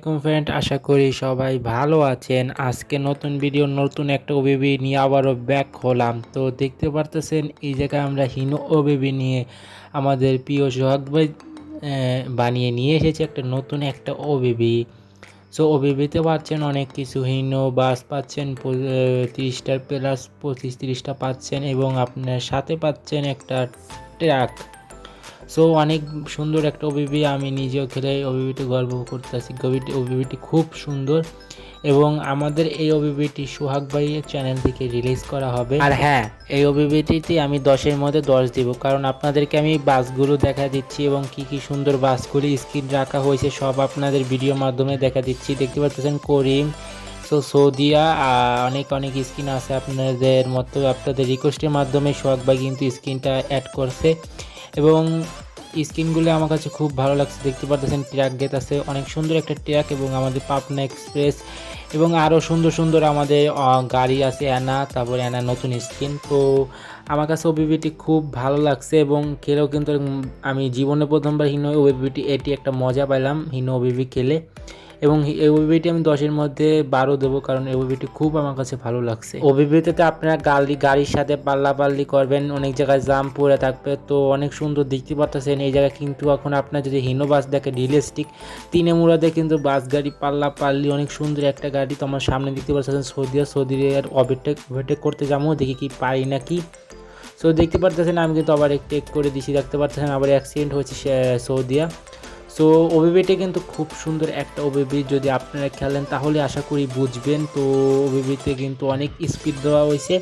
আলাইকুম ফ্রেন্ড, আশা করি সবাই ভালো আছেন। আজকে নতুন ভিডিও নতুন একটা ওবিবি নিয়ে আবারও ব্যাক হলাম। তো দেখতে পারতেছেন এই জায়গায় আমরা হিনো ওবিবি নিয়ে আমাদের প্রিয় সোহাগ ভাই বানিয়ে নিয়ে এসেছি একটা নতুন একটা ওবিবি। সো ওবিবিতে পাচ্ছেন অনেক কিছু, হিনো বাস পাচ্ছেন 30টার প্লাস 25-30টা পাচ্ছেন এবং আপনার সাথে পাচ্ছেন একটা ট্রাক। সো অনেক সুন্দর একটা ওবিবি, আমি নিজেও খেলে ওবিবিটি গর্ব করতেছি। ওবিবিটি খুব সুন্দর এবং আমাদের এই ওবিবিটি সোহাগ ভাইয়ের চ্যানেল থেকে রিলিজ করা হবে। আর হ্যাঁ, এই ওবিবিটিতে আমি 10-এর মধ্যে 10 দিব, কারণ আপনাদেরকে আমি বাসগুলো দেখা দিচ্ছি এবং কি কি সুন্দর বাসগুলি স্ক্রিন রাখা হয়েছে সব আপনাদের ভিডিওর মাধ্যমে দেখা দিচ্ছি। দেখতে পাচ্ছেন করিম, সো সৌদিয়া, অনেক অনেক স্ক্রিন আছে আপনাদের মতো। আপনাদের রিকোয়েস্টের মাধ্যমে সোহাগ ভাই কিন্তু স্ক্রিনটা অ্যাড করছে এবং স্ক্রিনগুলো আমার কাছে খুব ভালো লাগছে। দেখতে পাচ্ছেন ট্র্যাক গেট আছে, অনেক সুন্দর একটা ট্র্যাক, এবং আমাদের পাবনা এক্সপ্রেস এবং আরও সুন্দর সুন্দর আমাদের গাড়ি আছে, অ্যানা, তারপর অ্যানা নতুন স্ক্রিন। তো আমার কাছে ওবিবিটি খুব ভালো লাগছে এবং খেলেও কিন্তু আমি জীবনে প্রথমবার হিনো ওবিবিটি এটি একটা মজা পাইলাম হিনো ওবিবি খেলে, এবং এই ওবিবিটি আমি 10-এর মধ্যে 12 দেবো, কারণ এই ওবিবিটি খুব আমার কাছে ভালো লাগছে। ওবিবিতে আপনারা গাড়ির সাথে পাল্লাপাল্লি করবেন, অনেক জায়গায় জাম পড়ে থাকবে, তো অনেক সুন্দর দেখতে পাচ্ছেন এই জায়গায়। কিন্তু এখন আপনার যদি হিনো বাস দেখে রিয়েলিস্টিক 3 মুড়াতে কিন্তু বাস গাড়ি পাল্লাপাল্লি অনেক সুন্দর একটা গাড়ি। তো আমার সামনে দেখতে পাচ্ছেন সৌদির ওভারটেক করতে যাবো, দেখি কি পারি নাকি। সো দেখতে পারতেছেন আমি কিন্তু আবার টেক করে দিছি, দেখতে পারতেছেন আবার অ্যাক্সিডেন্ট হয়েছে সৌদিয়া। সো ওবিবিটা কিন্তু খুব সুন্দর একটা ওবিবি, যদি আপনারা খেলেন তাহলে আশা করি বুঝবেন। তো ওবিবিতে কিন্তু অনেক স্পিড দেওয়া হয়েছে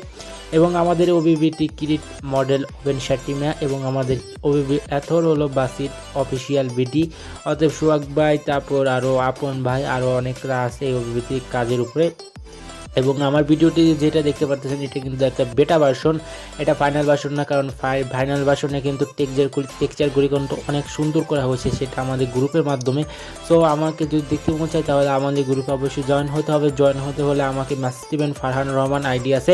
এবং আমাদের ওবিবিটি কিরিট মডেল ওপেন শার্টিমা, এবং আমাদের ওবিবি এথর হলো বাসির অফিসিয়াল বিডি। অতএব সোহাগ ভাই, তারপর আরও আপন ভাই, আরও অনেকরা আছে এই ওবিবিটি কাজের উপরে। এবং আমার ভিডিওটি যেটা দেখতে পাচ্ছেন এটা কিন্তু একটা বেটা ভার্সন, এটা ফাইনাল ভার্সন না, কারণ ফাইনাল ভার্সনে কিন্তু টেক্সচারগুলি কিন্তু অনেক সুন্দর করা হয়েছে, সেটা আমাদের গ্রুপের মাধ্যমে। সো আমাকে যদি দেখতে মন চায় তাহলে আমাদের গ্রুপে অবশ্যই জয়েন হতে হবে। জয়েন হতে হলে আমাকে মেসেজ দেবেন, ফারহান রহমান আইডি আছে,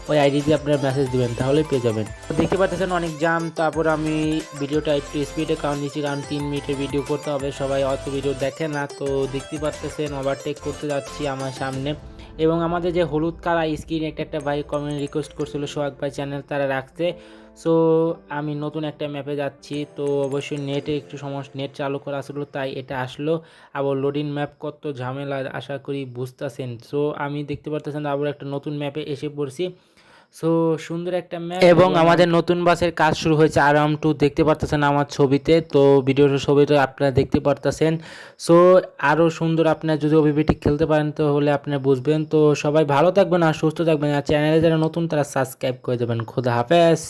ওই আইডি দিয়ে আপনারা মেসেজ দেবেন, তাহলেই পেয়ে যাবেন। দেখতে পাচ্ছেন অনেক জাম, তারপর আমি ভিডিওটা একটু স্পিডে কারণ নিচ্ছি, কারণ 3 মিনিটের ভিডিও করতে হবে, সবাই অত ভিডিও দেখে না। তো দেখতে পাচ্ছেন ওভারটেক করতে যাচ্ছি আমার সামনে, এবং আমাদের যে হলুদ কালার স্ক্রিন একটা ভাই কমেন্ট রিকোয়েস্ট করছিল সোহাগ ভাই চ্যানেল তারা রাখতে। সো আমি নতুন একটা ম্যাপে যাচ্ছি, তো অবশ্যই নেটে একটু সমস্যা, নেট চালু করা আসলো তাই এটা আসলো। আবার লোডিং ম্যাপ কত ঝামেলা আশা করি বুঝতেছেন। সো আমি দেখতে পারতেছেন আবার একটা নতুন ম্যাপে এসে পড়ছি। সো সুন্দর একটা ম্যাপ, এবং আমাদের নতুন বাসের কাজ শুরু হয়েছে আরাম 2, দেখতে পারতেছেন আমার ছবিতে। তো ভিডিওর ছবিটা আপনারা দেখতে পারতেছেন। সো আরও সুন্দর, আপনারা যদি ওবিবিটি খেলতে পারেন তাহলে আপনারা বুঝবেন। তো সবাই ভালো থাকবেন আর সুস্থ থাকবেন, আর চ্যানেলে যারা নতুন তারা সাবস্ক্রাইব করে দেবেন। খোদা হাফেজ।